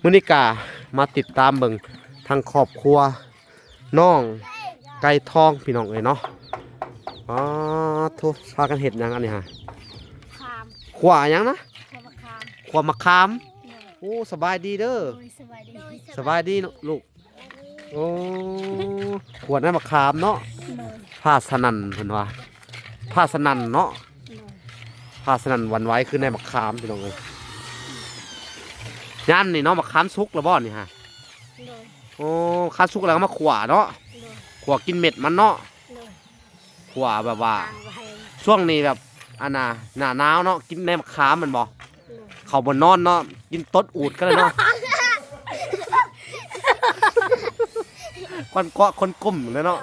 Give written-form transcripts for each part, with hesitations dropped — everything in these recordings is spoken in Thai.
มื้อนี้กามาติดตามเบิ่งทางครอบครัวน้องไก่ทองพี่น้องเอ้ยเนาะอ๋อทุพากันเฮ็ดหยังอันนี้ฮะคามขวาหยังนะขวามะขามขวามะขามโอ้สบายดีเด้อโดยสบายดีสบายดีเนาะลูกโอ้ขวดน้ำมะขามเนาะโดยผ้าสนั่นเพิ่นว่าผ้าสนั่นเนาะโดยผ้าสนั่นหวันไหว้คือในมะขามพี่น้องเอ้ยย่านนี่เนาะมะขามสุกแล้วบ่นี่ฮะโดยโอ้ขามสุกแล้วก็มาขวาเนาะโดยขวากินเม็ดมันเนาะโดยขวาแบบว่าทางไว้ ช่วงนี้แบบอันน่ะหน้าหนาวเนาะกินในมะขามมันบ่โดยเขาบนนอนเนาะกินต้นอูดก็เลยเนาะคนเกาะคนกลุ่มเลยเนาะ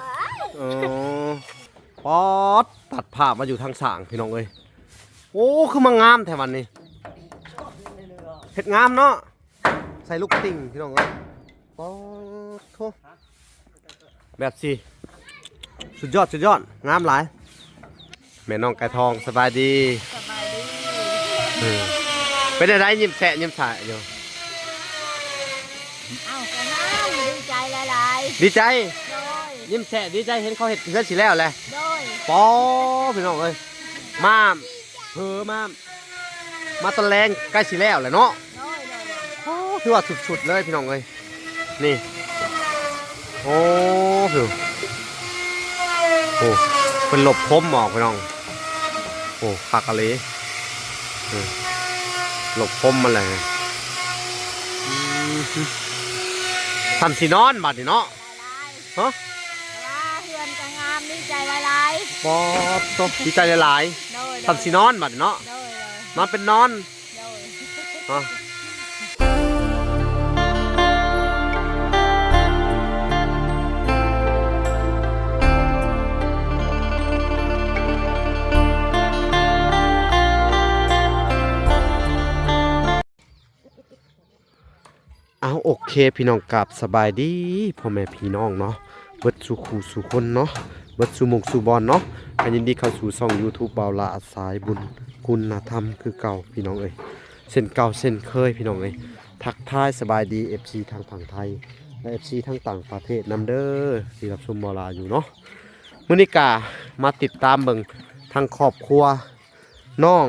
ป๊อดตัดภาพมาอยู่ทางสางพี่น้องเอ้ยโอ้คือมางามแถววันนี้เห็ดงามเนาะใส่ลูกติ่งพี่น้องเอ้ยป๊อดโธ่แบบสิสุดยอดงามหลายแม่น้องไก่ทองสบายดีสบายดี เป็นอะไรยิ้มแฉะยิ้มใสอยู่ เอ้าก็น้ำดีใจหลาย ดีใจ ๆโดย ยิ้มแฉะดีใจเห็นเขาเห็ดเพื่อนสิแล้วแหละ โดย ป๊อพี่น้องเอ้ยมามาตะแรงใกล้สิแล้วแหละเนาะ โดยโดย โอ้ถือว่าสุดๆเลยพี่น้องเอ้ยนี่โอ้โหเป็นหลบพรมหมอกพี่น้องโอ้คักอะไรหลบพรมมาเลยทำสีนอนบัดนี่เนาะฮะ เฮือนก็งามดีใจหลาย ป๊อโตดีใจหลาย ๆโดย ๆทำสีนอนบัดนี่เนาะ โดย นอนเป็นนอน โดย ฮะเอาโอเคพี่น้องกับสบายดีพ่อแม่พี่น้องเนาะเบิดสู่คู่สู่คนเนาะเบิดสู่หมงสู่บอลเนาะกันยินดีเข้าสู่ช่อง YouTube บ่าวลาสายบุญคุณธรรมคือเก่าพี่น้องเอ้ยเส้นเก่าเส้นเคยพี่น้องเอ้ยทักทายสบายดี FC ทางฝั่งไทยและ FC ทางต่างประเทศนำเด้อที่รับชมบ่าวลาอยู่เนาะมื้อนี้กามาติดตามเบิ่งทางครอบครัวน้อง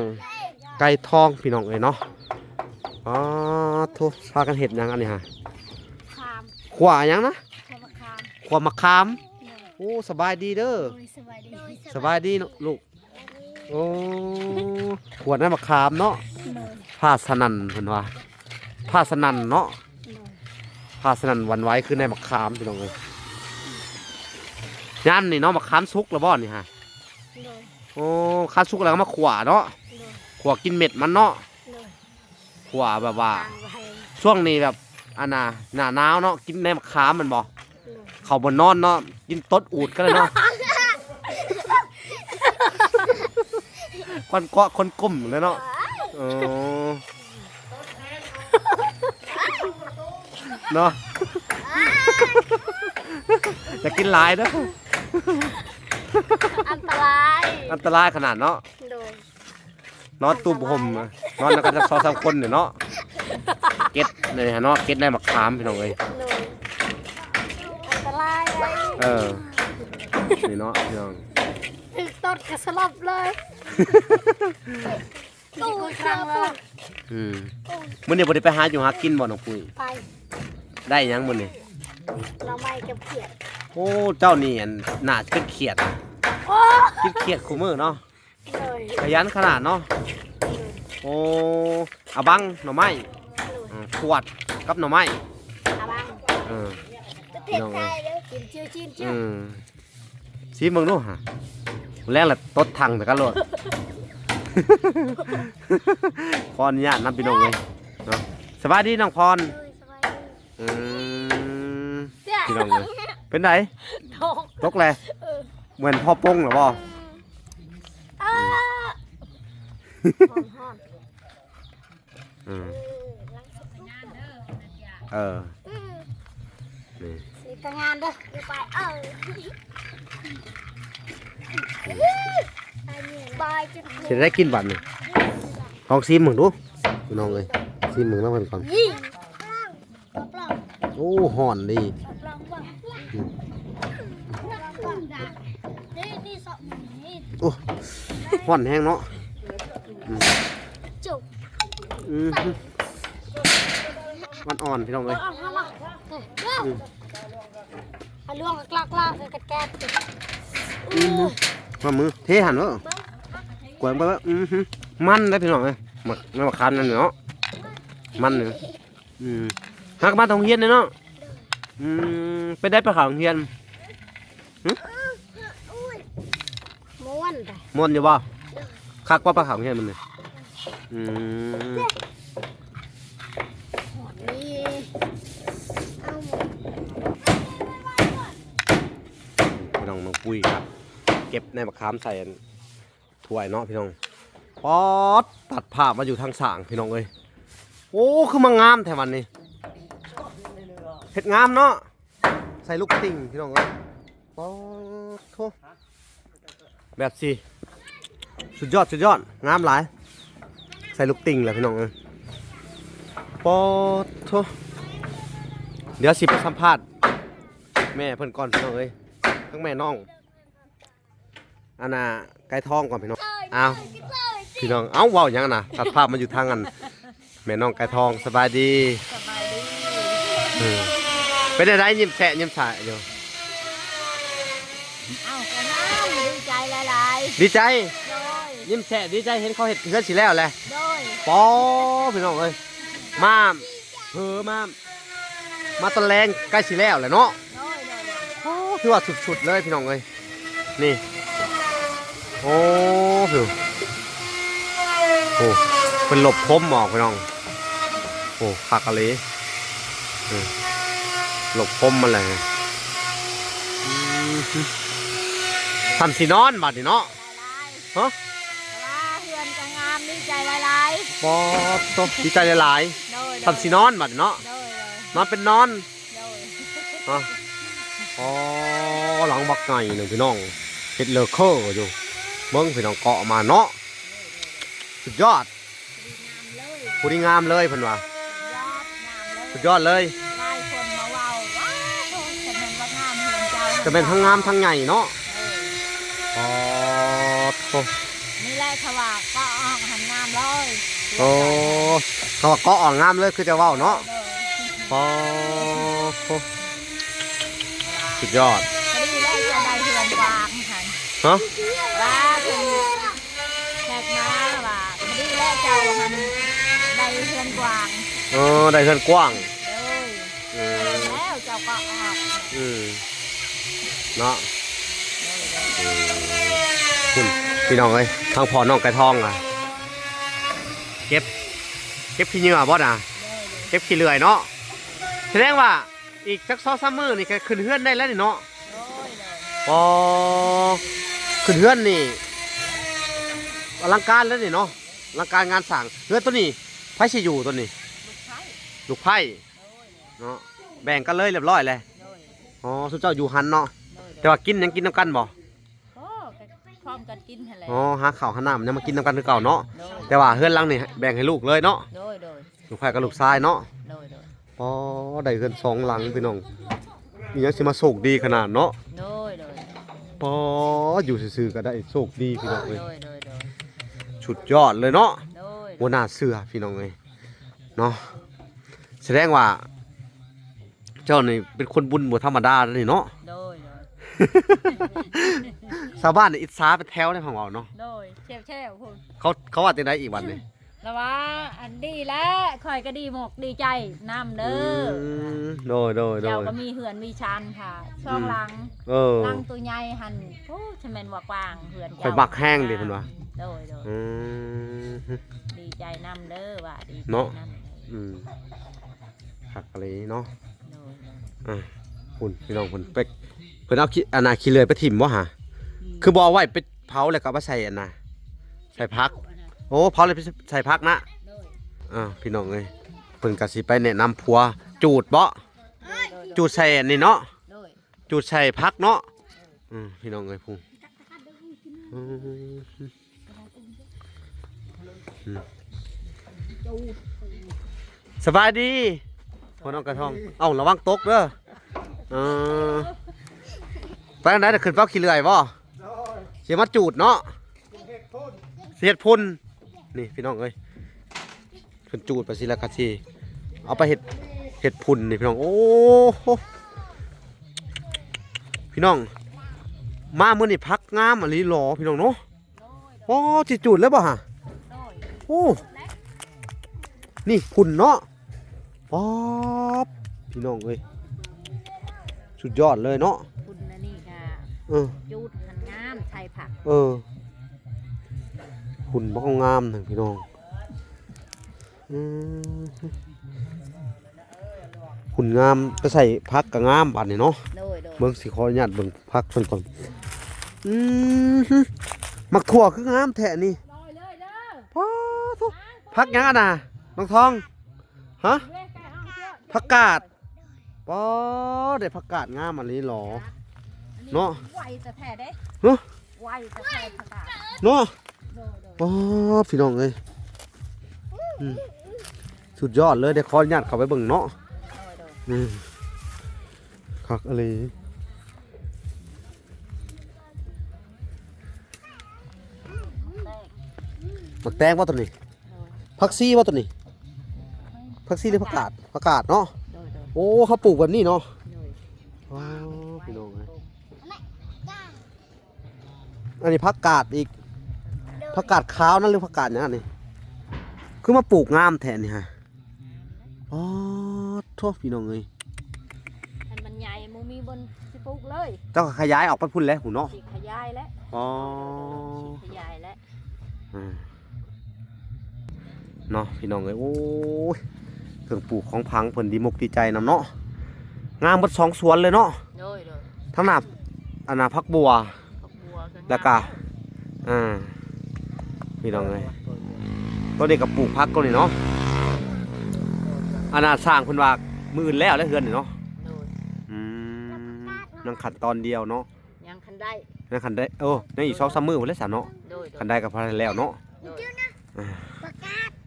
ไก่ทองพี่น้องเอ้ยเนาะอ๋อทุพากันเห็ดหยังอันนี้ฮะ คาม ขวาหยังนะ ขวามะขาม ขวามะขาม โดย โอ้สบายดีเด้อ โดยสบายดี สบายดีเนาะลูกโอ้ขวดน้ำมะขามเนาะ โดย ผ้าสนั่นเพิ่นว่าผ้าสนั่นเนาะ โดย ผ้าสนั่นหวันไหว้คือในมะขามพี่น้องเอ้ยย่านนี่เนาะมะขามสุกแล้วบ่นี่ฮะ โดย โอ้ขามสุกแล้วก็มาขวาเนาะ โดย ขวากินเม็ดมันเนาะ โดย ขวาแบบว่า ทางไว้ ช่วงนี้แบบอันน่ะหน้าหนาวเนาะกินในมะขามมันบ่ โดย เขาบนนอนเนาะกินต้นอูดก็เลยเนาะ คนเกาะคนกลุ่มเลยเนาะเนาะจะกินหลายเด้อ อันตราย อันตรายขนาดเนาะ โดย นอนตุ้มห่มนอนแล้วก็จะสองสามคนเนี่ยเนาะเก็ตเนี่ยเนาะเก็ตได้มะขามพี่น้องเอ้ย โดยอันตรายเลย นี่เนาะพี่น้อง ถึงต้นกระสลบเลยตู้ครั้งเลย มื้อนี้บ่ได้ไปหาอยู่หากินบ่น้องปุ้ย ไป ได้หยังมื้อนี้ เราไม่เก็บเขียด โอ้เจ้านี่อันน่ากินเขียด โอ้ กินเขียดคู่มื้อเนาะ เลย ขยันขนาดเนาะโอ้เอาบังหน่อไม้ขวดกับหน่อไม้ อาบัง จะเผ็ดใจเลยกินจิ้วจิ้มจิ้ว ซีมึงดูฮะแรกแหละตดทังแต่ก็โหลด พรญาตินำพี่น้องเลยเนาะสบายดีน้องพรพี่น้องเลยเป็นไงตกเลยเหมือนพ่อป้งหรือเปล่านี่ สีกระงานเด้อดูไปบายจน จะได้กินบัตรนี่ลองซีมึงดูพี่น้องเลยซีมึงแล้วกันก่อน โอ้ห่อนดี ลองบ้างนี่สอบนี่ โอ้ห่อนแห้งเนาะ จุก มันอ่อนพี่น้องเลย เอามาเอาล่วงกลักกระแกะ มามือเทหันวะกวนไปวะมันได้พี่น้องเลยไม่มาคันนั่นเนาะมันเนี่ยหักมาตรงเฮียนเลยเนาะไปได้ปลาขาวเฮียน ม้วนไป ม่วนอยู่บ่คักว่าปลาขาวเฮียนมันเลย นี่เอา พี่น้องมาปุ้ยครับเก็บในมะขามใส่ถ้วยเนาะพี่น้องป๊อดตัดภาพมาอยู่ทางสางพี่น้องเลยโอ้คือมางามแถววันนี้เห็ดงามเนาะใส่ลูกติ่งพี่น้องเลยป๊อดโถแบบสิสุดยอดงามหลายใส่ลูกติ่งแหละพี่น้องเลยป๊อดโถเดี๋ยวสิไปสัมภาษณ์แม่เพิ่นก่อนพี่น้องเลยทั้งแม่น้องอันน่ะไก่ทองก่อนพี่น้องอ้าวพี่น้องเอ้าว้าวยังน่ะตัดภาพมาอยู่ทางอันแม่น้องไก่ทองสบายดีเป็นอะไรยิ้มแฉะยิ้มสายอยู่ เอากระน้ำดีใจหลาย ดีใจ ๆโดย ยิ้มแฉะดีใจเห็นเขาเห็ดเพื่อนสิแล้วแหละ โดย ปอพี่น้องเอ้ยมามาตอนแรงใกล้สิแล้วแหละเนาะ โดย คือว่าสุดๆเลยพี่น้องเอ้ยนี่โอ้ผิวโอ้เป็นหลบคมหมอกพี่น้องโอ้ผักอะไรหลบคมมันเลยทำสีนอนบัดนี่เนาะ หลาย ฮะ ๆว่าเฮือนจะงามดีใจหลาย ปอตบดีใจหลาย ๆโดย ๆทำสีนอนบัดนี่เนาะ โดย นอนเป็นนอน โดย ฮะอ๋อหลังบักไงหนึ่งพี่น้องเห็ดเลอเคอร์อยู่เบิ้งพี่น้องเกาะมาเนาะสุดยอด เลย ผู้ดีงามเลยเพิ่นว่า ยอดงามเลย สุดยอดเลย หลายคนมาเว้าว้าวจะเป็นว่างามเฮือนเจ้า จะเป็นทั้งงามทั้งใหญ่เนาะ เออ อ๋อโถ นี่แหละถวากก็ออกหันงามเลย โอ้เขาว่าเกาะอ่อนงามเลยคือจะเว้าเนาะ เออ อ๋อโถสุดยอด พอดีแรกจะได้เฮือนกวางหัน ฮะ ว่าคือแขกมาว่าพอดีแรกเจ้าหันได้เฮือนกวาง ได้เฮือนกว้าง เลย อืม แล้วเจ้าก็ออก เนาะคุณพี่น้องเอ้ยทางพอน้องไก่ทองอ่ะเก็บขี้เหงื่อบ่น่ะเก็บขี้เลื่อยเนาะแสดงว่าอีกสัก2-3มื้อนี่ก็ขึ้นเฮือนได้แล้วนี่เนาะ เลยเลย พอขึ้นเฮือนนี่อลังการแล้วนี่เนาะอลังการงานสร้างเฮือนตัวนี้ไผสิอยู่ตัวนี้ ลูกไผ่ ลูกไผ่เนาะแบ่งกันเลยเรียบร้อยเลย เลย อ๋อสุเจ้าอยู่หันเนาะ เลย แต่ว่ากินยังกินน้ำกันบ่ โอ้พร้อมกันกินหั่นแหละ อ๋อหาข้าวหาน้ำยังมากินน้ำกันคือเก่าเนาะ เลย แต่ว่าเฮือนหลังนี่แบ่งให้ลูกเลยเนาะ เลยเลย ลูกไผ่กับลูกชายเนาะ เลยเลย อ๋อได้เฮือน2หลังพี่น้องนี่ยังสิมาโชคดีขนาดเนาะ เลยเลย พออยู่ซื่อๆก็ได้โชคดีพี่น้องเอ้ย เลยเลยเลย สุดยอดเลยเนาะ เลย บ่น่าเชื่อพี่น้องเอ้ยเนาะแสดงว่า เจ้านี่เป็นคนบุญบ่ธรรมดาเลยเนาะ เลยเลย ชาวบ้านนี่อิจฉาไปแถวในของเราเนาะ เลยเชี่ยวเชี่ยวคุณ เขาว่าจังได๋อีกวันนี่ แล้วว่าอันดีแล้วคอยก็ดีหมกดีใจน้ำเด้อ โดย เจ้าก็มีเหือนมีชานค่ะช่องหลัง เออ หลังตัวใหญ่หันโอ้ฉันเป็นว่ากว้างเหือน ข่อยมักแห้งดิเพิ่นว่า โดยโดย อืม ดีใจน้ำเด้อว่าดีใจ เนาะ น้ำเด้อ อืมหักอะไรเนาะ โดยโดย อ่ะคุณพี่น้องเพิ่นไปเพิ่นเอาขี้อันน่ะขี้เลื่อยไปถิ่มบ่หะคือบ่เอาไว้ไปเผาแล้วก็เอามาใส่อันน่ะใส่ผัก โอ้เผาเลยไปใส่ผักนะ โดย พี่น้องเอ้ยเพิ่นก็สิไปแนะนำผัวจูดบ่ โดยโดย จูดใส่อันนี้เนาะ โดย จูดใส่ผักเนาะพี่น้องเอ้ยพุ่งสบายดี พอน้องกระทองเอ้าระวังตกเด้อเออไปทางไหนจะขึ้นเฝ้าขี้เลื่อยบ่เสียมาจูดเนาะเสียดพุ่นนี่พี่น้องเอ้ยขึ้นจูดไปสิละกะสิเอาไปเห็ดพุ่นนี่พี่น้องโอ้โหพี่น้องมามื้อนี้พักงามอะลีหลอพี่น้องเนาะโอ้สิจูดแล้วบ่ฮะโอ้นี่พุ่นเนาะป๊อบพี่น้องเอ้ยสุดยอดเลยเนาะ คุณนะนี่ค่ะ จูดหันงามใส่ผัก หุ่นบ่งามหนึ่งพี่น้องหุ่นงามไปใส่พักก็งามบัดนี้เนาะ โดย เบิ่งสิขออนุญาตเบิ่งพักเพิ่นก่อนมักถั่วคืองามแท้นี่ป๊าทุพักหยังอ่ะน่ะน้องทองฮะผักกาดป๊าได้ผักกาดงามอันนี้หรอเนาะ ไวจะแท้เด้ เนาะ ไวจะแท้ผักกาด เนาะ โดย ป๊าพี่น้องเอ้ยสุดยอดเลยเดี๋ยวขออนุญาตเข้าไปเบิ่งเนาะคักอะไรมักแตงว่าตัวนี้ผักซี่ว่าตัวนี้ผักซี่หรือผักกาดเนาะโอ้เขาปลูกแบบนี้เนาะว้าวพี่น้องเลยอันนี้ผักกาดอีกผักกาดขาวนั่นหรือผักกาดอย่างนี้คือมาปลูกงามแทนนี่ฮะอ๋อโทษพี่น้องเลย มันใหญ่มูมีบนสิปลูกเลย เจ้าขยายออกไปพุ่นแล้วหูเนาะ ขยายแล้ว อ๋อ ขยายแล้ว เนาะพี่น้องเลยโอ้ยเครื่องปลูกของพังเพิ่นดีมกดีใจนำเนาะงามเบิด2 สวนเลยเนาะ โดย ทั้งหน้าอันน่ะผักบัวแล้วก็พี่น้องเลยตัวนี้ก็ปลูกผักตัวนี้เนาะอันน่ะสร้างเพิ่นว่ามื้ออื่นแล้วเฮือนนี่เนาะยังขั้นตอนเดียวเนาะ ยังคันได้ ยังขั้นได้ยังอีก2-3 มื้อพุ่นแล้วซะเนาะขั้นได้ก็พอแล้วเนาะ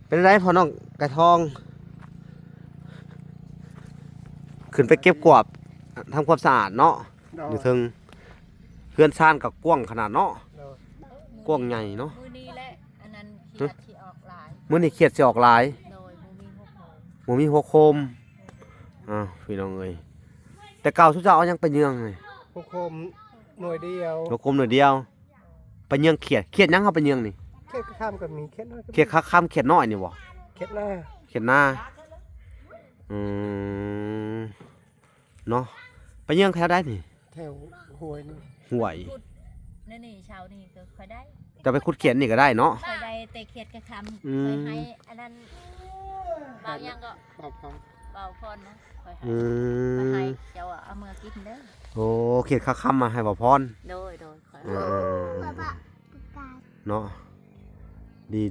เป็นไรพอน้องไก่ทองขึ้นไปเก็บกวาดทำความสะอาดเนาะอยู่ถึงเพื่อนซ่านกับกว้างขนาดเนาะกว้างใหญ่เนาะ มือนี้แหละอันนั้นเขียดที่ออกหลาย มื้อนี้เขียดสิออกหลาย โดยหมูมีมูมีหัวโคมพี่น้องเอ้ยแต่เก่าสุดเจ้าเอายังไปเยืองเลย พวกโคมหน่วยเดียว หัวโคมหน่อยเดียวไปเยืองเขียดยังเอาไปเยืองนี่ เข็ดข้ามกับมีเข็ดน้อย เขียดค่ำเขียดน้อยนี่บ่ เข็ดหน้า เขียดหน้าเนาะไปเยืองแถวได้นี่ แถวห้วยนี่ ห่วย นี่เช้านี่ก็ค่อยได้ จะไปขุดเขียดนี่ก็ได้เนาะ ค่อยได้แต่เขียดกระคำค่อยให้อันนั้นบางอย่างก็ ครับ เบาพรนะค่อยให้เจ้าเอามือกินเด้อ โอ้เขียดค่ำมาให้บ่พร โดยค่อย เนาะดี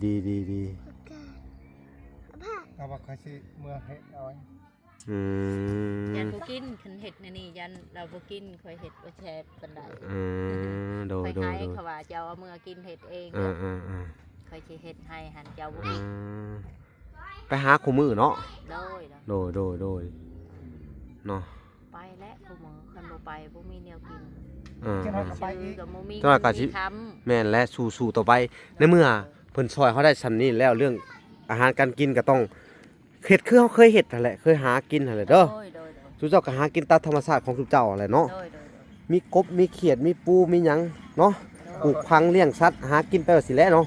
เอาว่าเขาสิเมื่อเฮ็ดเอาไว้ ยันบ่กินคันเห็ดนี่ยันเราบ่กินค่อยเห็ดบ่แช่ปานใด โด ค่ ย อยให้เขาว่าเจ้าเอามือกินเห็ดเองค่อยสิเฮ็ดให้หันเจ้าบ่กิน ไปหาคู่มือเนาะ โดย โดยเนาะ ไปแล้วผู้หมอคันบ่ไปบ่มีแนวกิน จะน้อยก็ไปอีก ก็บ่มี จังหวะกะสิ ค แม่นและสู้ต่อไปในเมื่อเพิ่นซอยเขาได้ชั้นนี้แล้วเรื่องอาหารการกินก็ต้องเฮ็ดคือเฮาเคยเฮ็ดนั่นแหละเคยหากินนั่นแหละเด้อ โดย ทุกเจ้าก็หากินตามธรรมชาติของทุกเจ้าแหละเนาะ โดย มีกบมีเขียดมีปูมีหยังเนาะปลูกพังเลี้ยงสัตว์หากินไปว่าสิแหละเนาะ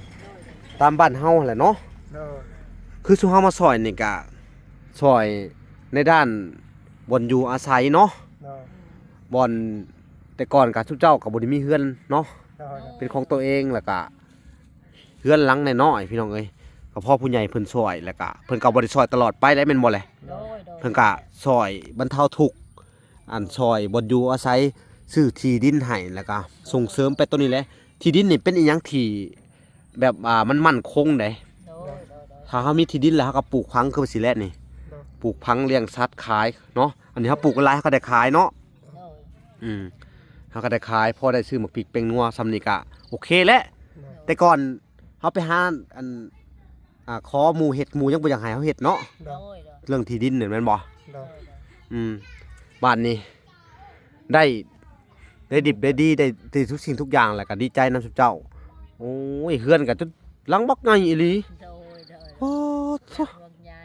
ตามบ้านเฮาแหละเนาะ เนาะ คือสุเฮามาซอยนี่ก็ซอยในด้านบ่อนอยู่อาศัยเนาะ เนาะ บ่อนแต่ก่อนก็ทุกเจ้าก็บ่ได้มีเฮือนเนาะ เนาะ เป็นของตัวเองแล้วก็เฮือนหลังน้อยๆพี่น้องเอ้ยก็พ่อผู้ใหญ่เพิ่นซอยแล้วก็เพิ่นก็บ่ได้ซอยตลอดไปได้แม่นบ่แหละ โดย เพิ่นก็ซอยบรรเทาทุกข์อันซอยบ่อยู่อาศัยซื้อที่ดินให้แล้วก็ส่งเสริมไปตัวนี้แหละที่ดินนี่เป็นอีหยังที่แบบมันมั่นคงได้ โดย ถ้าเฮามีที่ดินแล้วเฮาก็ปลูกพังคือสิแลนี่ปลูกพังเลี้ยงสัตว์ขายเนาะอันนี้เฮาปลูกหลายเฮาก็ได้ขายเนาะเฮาก็ได้ขายพอได้ซื้อหมักพริกแป้งนัวซำนี้ก็โอเคแล้วแต่ก่อนเฮาไปหาขอหมู่เฮ็ดหมู่ยังบ่อยากให้เฮาเฮ็ดเนาะ โดย เรื่องที่ดินเนี่ยแม่นบ่ โ โดย บ้านนี้ได้ดิบได้ดีได้ทุกสิ่งทุกอย่างแหละก็ดีใจนำสุเจ้าโอ้ยเฮือนก็จนหลังบักใหญ่อีหลี โดย โอ้ซะ รวมใหญ่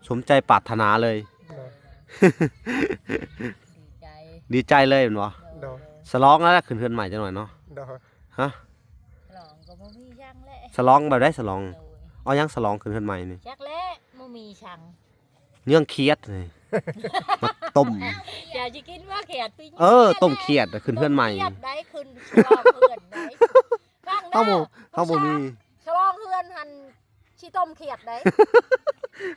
สมใจปรารถนาเลย โดย ดีใจ ดีใจเลยแม่นบ่ โดย สลองแล้วขึ้นเฮือนใหม่จังหน่อยเนาะ โดย ฮะ หลองก็บ่มีช่างแหละ สลองแบบได้สลอง โดย เอายังสลองขึ้นเฮือนใหม่นี่ จักแล้วบ่มีช่าง เนื่องเครียดนี่ มาต้ม อย่าสิกินว่าเขียดปี ต้มเครียดขึ้นเฮือนใหม่ เครียดได้ขึ้นฉลองเพื่อนได้ฟัง เฮาบ่ เด้อ เฮาบ่มี ฉลองเพื่อนหันสิต้มเขียดได้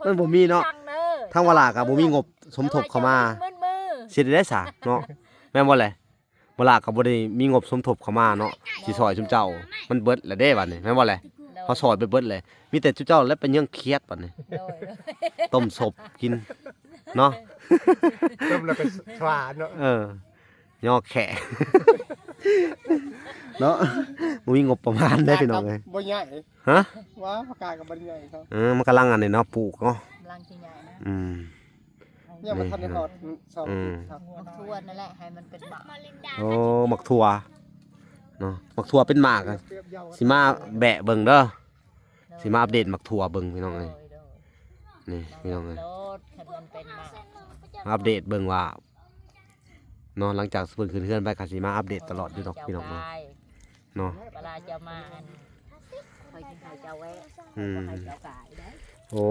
มันบ่มีเนาะ ช่งด้อ ทางวลาก็บ่มีงบสมทบเข้ามา มือ สิได้ซะเนาะแม่นบ่แหละวลาก็บ่ได้มีงบสมทบเข้ามาเนาะสิซอยซุมเจ้า มันเบิดแล้วเด้บัดนี้แม่นบ่แหละเขาซอยไปเบิดเลยมีแต่ซุมเจ้าแล้วเป็นยังเครียดบัดนี้ โดย ต้มศพกินเนาะ เริ่มแล้วก็สวาเนาะ ย่อแขะ เนาะบ่มีงบประมาณได้พี่น้องเอ้ย บ่ใหญ่ ฮะ ว้าปากกากับบ่ใหญ่ครับ มันกำลังอันนี้เนาะปลูกเนาะ กำลังสิใหญ่นะ อืม เนี่ยมันทันได้หอดสองครับ มักทวนนั่นแหละให้มันเป็นหมาก โอ้หมักถั่วเนาะหมักถั่วเป็นหมากอะ เปรียบเยา สิมาแบะเบิ่งเด้อสิมาอัปเดตหมักถั่วเบิ่งพี่น้องเอ้ยนี่พี่น้องเอ้ย โลดคันมันเป็นหมาก มาอัปเดตเบิ่งว่าเนาะหลังจากเพิ่นขึ้นเฮือนไปก็สิมาอัปเดตตลอดอยู่ดอกพี่น้องเนาะเนาะ เวลาจะมาอันคอยกินข้าวเจ้าแวะ อืม ให้เจ้ากายได้ โอ้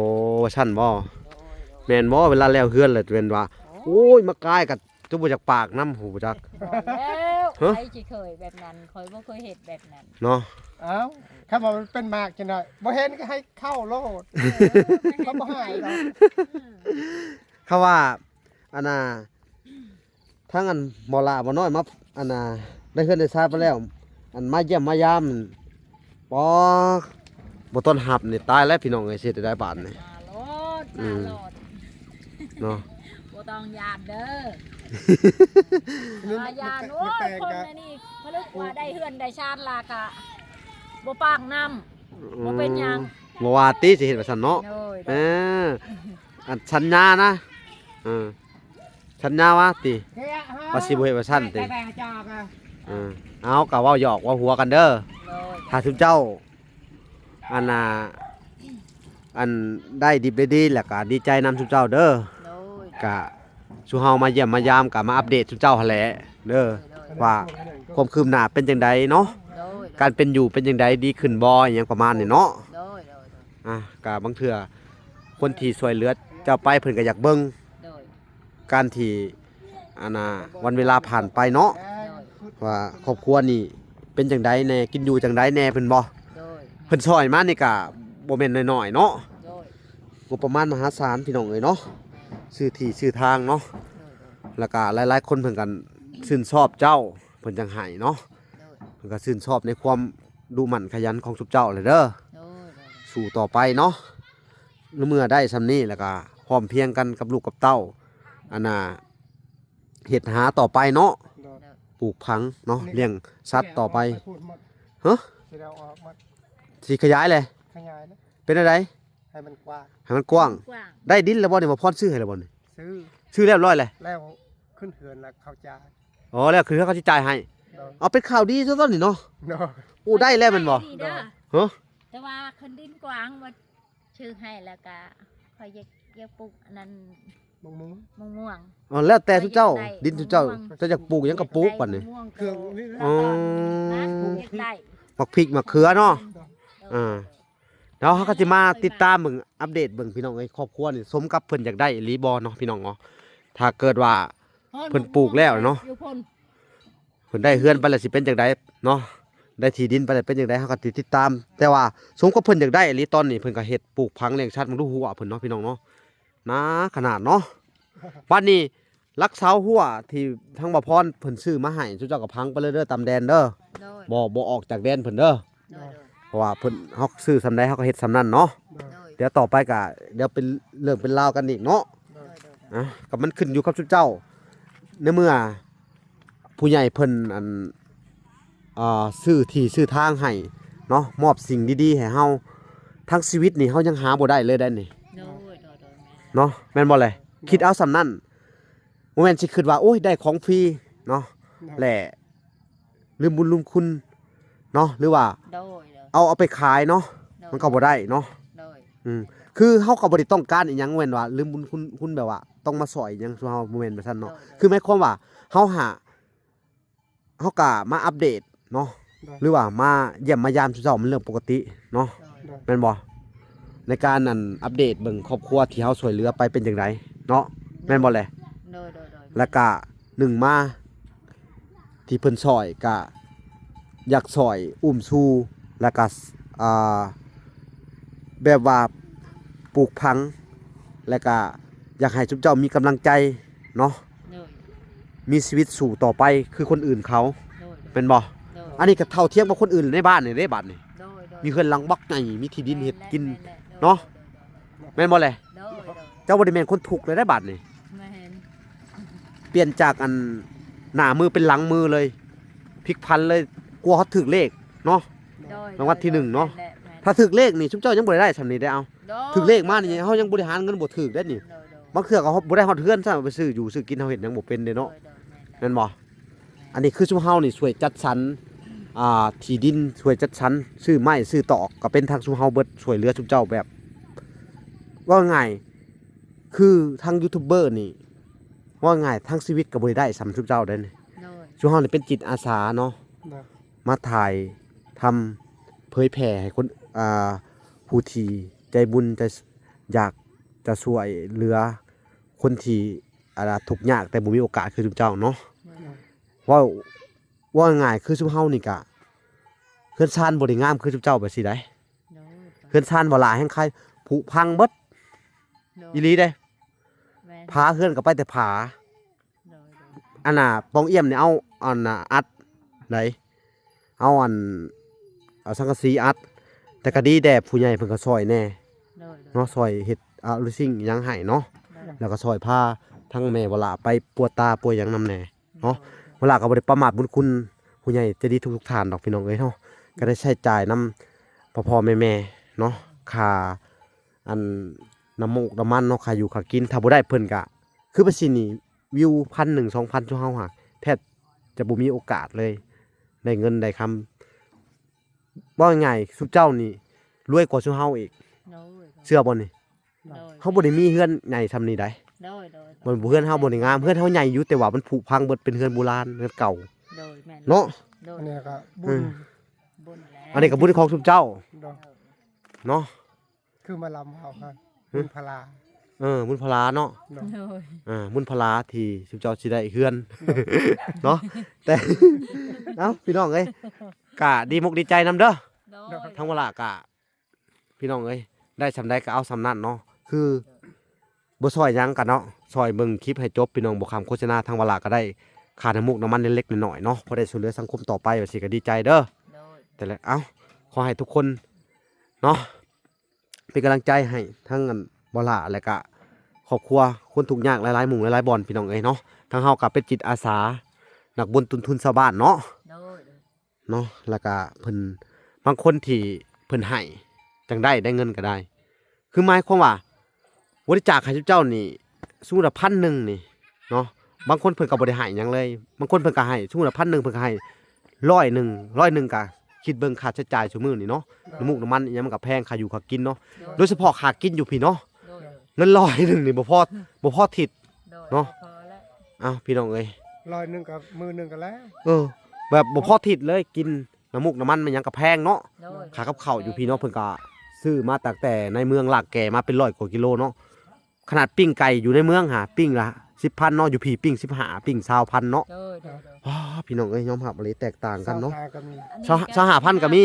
ว่าซั่นบ่ โดย แม่นบ่เวลาแล้วเฮือนเลยเป็นว่าโอ้ยมากายกับจุบ่จากปากน้ำหูบ่จัก บอกแล้ว ฮะ ใครสิเคยแบบนั้นคอยบ่เคยเห็นแบบนั้น เนาะ เอ้าถ้าว่ามันเป็นมากจังได๋บ่เห็นก็ให้เข้าโลดเขาบ่ให้ดอก เขาว่าอันน่ะทั้งอันหมอลาบ่น้อยมาอันน่ะได้เฮือนได้ทราบไปแล้ว อันมาเยี่ยมมายามบ่บ่ต้อนรับนี่ตายแล้วพี่น้องเอ้ยสิได้บาดนี่ มาโลดมาโลด เนาะ บ่ต้องยานเด้อ นี่ มายานโอ้ แต่ ย ง คน ก็ อันนี้เขาเรียกว่าได้เฮือนได้ชาติลากะบ่ปากน้ำบ่เป็นหยัง บ่ว่าติสิเฮ็ดว่าซั่นเนาะ โอ้ย เอออันสัญญานะสัญญาว่าติว่าสิบ่เฮ็ดว่าซั่นติ แต่จอกอ่ะ เอาก็เว้าหยอกเว้าหัวกันเด้อ โอ้ย ถ้าทุกเจ้าอันน่ะอันได้ดิบได้ดีแล้วก็ดีใจนำทุกเจ้าเด้อ โอ้ย ก็สุเฮามาเยี่ยมมายามก็มาอัปเดตทุกเจ้าหั่นแหละเด้อว่าความคืบหน้าเป็นจังไดเนาะ โดย การเป็นอยู่เป็นจังไดดีขึ้นบ่อหยังประมาณนี้เนาะ โดยโดย ก็บางเทื่อคนที่ช่วยเหลือเจ้าไปเพิ่นก็อยากเบิ่ง โดย การที่อันน่ะวันเวลาผ่านไปเนาะว่าครอบครัวนี่เป็นจังไดแน่กินอยู่จังไดแน่เพิ่นบ่ โดย เพิ่นช่วยมานี่ก็บ่แม่นน้อยๆเนาะ โดย งบประมาณมหาศาลพี่น้องเอ้ยเนาะชื่อที่ชื่อทางเนาะแล้วก็หลายๆคนเพิ่นกันชื่นชอบเจ้าเพิ่นจังไห้เนาะเพิ่นก็ชื่นชอบในความดูหมั่นขยันของทุกเจ้าเลยเด้อ โดย สู่ต่อไปเนาะเมื่อได้ซำนี้แล้วก็พร้อมเพรียงกันกับลูกกับเต้าอันน่ะเฮ็ดหาต่อไปเนาะปลูกผังเนาะเลี้ยงสัตว์ต่อไป พูดหมด ฮะ สิเอาออกหมด สิขยายเลย ขยายนะ เป็นอะไร ให้มันกว้าง ให้มันกว้าง กว้าง ได้ดินแล้วบ่นี่บ่พรซื้อให้แล้วบ่นี่ ซื้อ ซื้อเรียบร้อยเลย แล้วขึ้นเหือนแล้วเขาจ่าย อ๋อแล้วคือเขาสิจ่ายให้ เนาะ เอาเป็นข่าวดีซะต้นนี่เนาะ เนาะ อู้ได้แล้วแมันบ่ ดีเด้อ ฮะ แต่ว่าคันดินกว้างว่าชื่อให้แล้วก็คอยอยากปลูกอันนั้น มุ้งมุ้ง ม่วง อ๋อแล้วแต่ทุกเจ้า ดินทุกเจ้าเจะอยากปลูกหยังก็ปลูกบัดนี้ ม่วง เครื่องนี่ อ๋อ นะอยากได้ มักพริกมักเขือเนาะ เออ แล้วเขาก็สิมาติดตามเบิ่งอัปเดตเบิ่งพี่น้องเอ้ยครอบครัวนี่สมกับเพิ่นอยากได้อีหลีบ่เนาะพี่น้องเนาะถ้าเกิดว่า เพิ่นปลูกแล้วเนาะ อยู่พ่น เพิ่นได้เฮือนไปแล้วสิเป็นจังไดเนาะได้ที่ดินไปแล้วเป็นจังไดเฮาก็สิติดตาม แต่ว่าสมกับเพิ่นอยากได้อีหลีตอนนี้เพิ่นก็เฮ็ดปลูกพังเลี้ยงชัดมันดูหัวเพิ่นเนาะพี่น้องเนาะนะขนาดเนาะวันนี้รักเสาหัวที่ทางบ่พรเพิ่นซื้อมาให้ทุกเจ้าก็พังไปเลยเด้อตามแดนเด้อ โดย บ่ออกจากแดนเพิ่นเด้อ โดย เพราะว่าเพิ่นเฮาซื้อสำใดเฮาก็เฮ็ดสำนั้นเนาะ โดย เดี๋ยวต่อไปก็เดี๋ยวเป็นเรื่องเป็นราวกันอีกเนาะ โดย ก็มันขึ้นอยู่กับทุกเจ้าในเมื่อผู้ใหญ่เพิ่นอันซื้อที่ซื้อทางให้เนาะมอบสิ่งดีๆให้เฮาทั้งชีวิตนี่เฮายังหาบ่ได้เลยได้นี่ โดยโดย เนาะแม่นบ่เลยคิดเอาสำนั้นบ่แม่นสิคิดว่าโอ้ยได้ของฟรีเนาะแหละลืมบุญลืมคุณเนาะหรือว่า โดย เอาไปขายเนาะมันก็บ่ได้เนาะ โดย คือเฮาก็บ่ได้ต้องการอีหยังแม่นว่าลืมบุญคุณแบบว่าต้องมาสอยอิหยังซุเฮาบ่แม่นแบบนั้นเนาะคือหมายความว่าเฮาก็มาอัปเดตเนาะหรือว่ามาเยี่ยมมายามซุเจ้ามันเรื่องปกติเนาะแม่นบ่ในการนั่นอัปเดตเบิ่งครอบครัวที่เฮาช่วยเหลือไปเป็นจังไดเนาะแม่นบ่แหละ โดย แล้วก็หนึ่งมาที่เพิ่นซอยก็อยากซอยอุ้มชูแล้วก็แบบว่าปลูกพังแล้วก็อยากให้ทุกเจ้ามีกำลังใจเนาะ โดย มีชีวิตสู่ต่อไปคือคนอื่นเขา โดย เป็นบ่อันนี้ก็เท่าเทียมกับคนอื่นในบ้านนี่ได้บัดนี่ โดย มีเฮือนหลังบักใหญ่มีที่ดินเฮ็ดกินเนาะแม่นบ่แหละ โดย เจ้าบ่ได้แม่นคนทุกข์เลยได้บัดนี่ แม่น เปลี่ยนจากอันหน้ามือเป็นหลังมือเลยพลิกพันเลยกลัวเขาถึกเลขเนาะ โดย รางวัลที่หนึ่งเนาะ ถ้าถึกเลขนี่ชุบเจ้ายังบ่ได้สำนี้ได้เอาถึกเลขมานี่เฮายังบริหารเงินบ่ถึกได้นี่บางเทื่อก็บ่ได้ฮอดเฮือนซะไปซื้ออยู่ซื้อกินเฮาเฮ็ดหยังบ่เป็นเด้เนาะแม่นบ่อันนี้คือชุมเฮานี่ช่วยจัดสรรที่ดินช่วยจัดสรรซื้อไม้ซื้อตอกก็เป็นทางชุมเฮาเบิดช่วยเหลือชุมเจ้าแบบ ว่าง่ายคือทางยูทูบเบอร์นี่ว่าง่ายทั้งชีวิตก็บ่ได้สำชุมเจ้าได้นี่ชุมเฮานี่เป็นจิตอาสาเนาะมาถ่ายทำเผยแผ่ให้คนผู้ที่ใจบุญจะอยากจะช่วยเหลือคนที่ทุกข์ยากแต่บ่มีโอกาสคือชุมเจ้าเนาะว่าง่ายคือชุมเฮานี่ก็เฮือนชานบ่ได้งามคือชุมเจ้าแบบสิได้เฮือนชานบ่หลายแห่งใครผุพังเบิดอีหลีเด้ผาเฮือนก็ไปแต่ผาอันน่ะปองเอี่ยมนี่เอาอันน่ะอัดไหนเอาสังกะสีอัดแต่ก็ดีแด่ผู้ใหญ่เพิ่นก็ซอยแน่เนาะซอยเฮ็ดลูซิ่งหยังให้เนาะแล้วก็ซอยพาทั้งแม่เวลาไปปัวตาปัวหยังนำแน่เนาะเวลาก็บ่ได้ประมาทบุญคุณผู้ใหญ่ใจะดีทุกๆท่านดอกพี่น้องเอ้ยเนาะก็ได้ใช้จ่ายนำพ่อๆแม่ๆเนาะค่าอันน้ำมูกน้ำมันเนาะค่าอยู่ค่ากินถ้าบ่ได้เพิ่นก็คือประสินี่วิว 1,000 2,000 ชั่วเฮาหะแทบจะบ่มีโอกาสเลยได้เงินได้คำว่าง่ายสุเจ้านี่รวยกว่าสุเฮาอีกเชื่อบ่นี่เฮาบ่ได้มีเฮือนใหญ่ซำนี้ได้บ่เฮือนเฮาบ่ได้งามเฮือนเฮาใหญ่อยู่แต่ว่ามันผุพังเบิดเป็นเฮือนโบราณเฮือนเก่าเนาะ อันนี้ก็บุญ อันนี้ก็บุญของสุเจ้าเนาะ คือมาลำเอาครับบุญพลา บุญพลาเนาะ เนาะ บุญพลาที่สุเจ้าสิได้เฮือนเนาะแต่เอ้าพี่น้องเอ้ยก็ดีมุกดีใจนำเด้อทั้งเวลากะพี่น้องเอ้ยได้สำได้ก็เอาสำนั้นเนาะคือบ่ซอยหยังกันเนาะซอยเบิ่งคลิปให้จบพี่น้องบ่คำโฆษณาทางเวลาก็ได้ค่าน้ำมูกน้ำมันเล็กๆน้อยๆเนาะพอได้ช่วยเหลือสังคมต่อไปว่าสิก็ดีใจเด้อแต่ละเอ้าขอให้ทุกคนเนาะเป็นกำลังใจให้ทั้งบ่ล่ะและก็ครอบครัวคนทุกข์ยากหลายๆหมู่หลายๆบ่อนพี่น้องเอ้ยเนาะทั้งเฮาก็เป็นจิตอาสานักบุญตุนทุนชาวบ้านเนาะแล้วก็เพิ่นบางคนที่เพิ่นให้จังได้เงินก็ได้ คือหมายความว่าบริจาคให้เจ้านี่สมมุติว่า1,000นี่เนาะบางคนเพิ่นก็บ่ได้ให้หยังเลยบางคนเพิ่นก็ให้สมมุติว่า1,000เพิ่นก็ให้100ก็คิดเบิ่งค่าใช้จ่ายซุมื้อนี่เนาะน้ำมูกน้ำมันอีหยังมันก็แพงค่าอยู่ค่ากินเนาะโดยเฉพาะค่ากินอยู่พี่เนาะเงิน100นี่บ่พอทิศเนาะอ้าวพี่น้องเอ้ย 100กับมือหนึ่งกันแล้ว แบบบ่พอทิศเลยกินน้ำมูกน้ำมันมันหยังก็แพงเนาะค่ากับข้าวอยู่พี่เนาะเพิ่นก็ซื้อมาตั้งแต่ในเมืองหลักแก่มาเป็น100กว่ากิโลเนาะขนาดปิ้งไก่อยู่ในเมืองหาปิ้งละ 10,000 เนาะอยู่พี่ปิ้ง15ปิ้ง20,000เนาะพี่น้องเอ้ยยอมรับอะไรแตกต่างกันเนาะ25,000ก็มี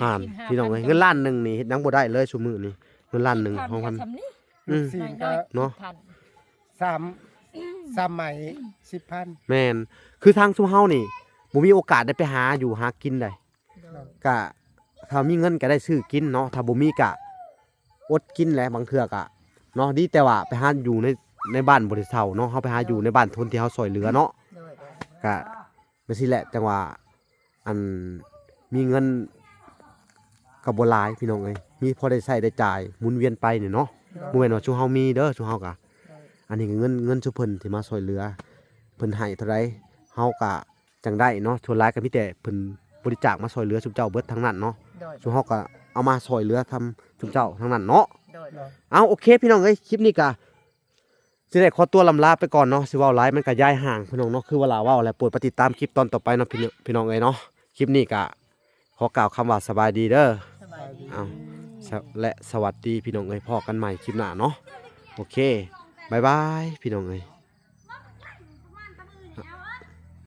ห่านพี่น้องเอ้ยเงินล้านหนึงนี่เฮ็ดหยังบ่ได้เลยซุมื้อนี้เงินล้านหนึงของพัน สี่ก็ เนาะ 3ไหม 10,000 แม่นคือทางซุเฮานี่บ่มีโอกาสได้ไปหาอยู่หากินได้ก็ถ้ามีเงินก็ได้ซื้อกินเนาะถ้าบ่มีก็อดกินแหละบางเทื่อก็เนาะดีแต่ว่าไปหาอยู่ในบ้านบ่ได้เซาเนาะเฮาไปหาอยู่ในบ้านทนที่เฮาช่วยเหลือเนาะก็จังซี่แหละจังว่าอันมีเงินก็บ่หลายพี่น้องเอ้ยมีพอได้ใช้ได้จ่ายหมุนเวียนไปนี่เนาะ บ่แม่นว่าชูเฮามีเด้อชูเฮาก็อันนี้ก็เงินชูเพิ่นที่มาช่วยเหลือเพิ่นให้เท่าใดเฮาก็จังได้เนาะส่วนหลายก็มีแต่เพิ่นบริจาคมาช่วยเหลือชุมเจ้าเบิดทั้งนั้นเนาะ โดย ชุมเฮาก็เอามาช่วยเหลือทำชุมเจ้าทั้งนั้นเนาะ โดย เอาโอเคพี่น้องเอ้ยคลิปนี้ก็สิได้ขอตัวลำลาไปก่อนเนาะสิเว้าหลายมันก็ย้ายห่างพี่น้องเนาะคือเวลาเว้าแล้วโปรดติดตามคลิปตอนต่อไปเนาะพี่น้องเอ้ยเนาะคลิปนี้ก็ขอกล่าวคำว่าสบายดีเด้อ สบายดี เอาและสวัสดีพี่น้องเอ้ยพอกันใหม่คลิปหน้าเนาะโอเคบ๊ายบายพี่น้องเอ้ย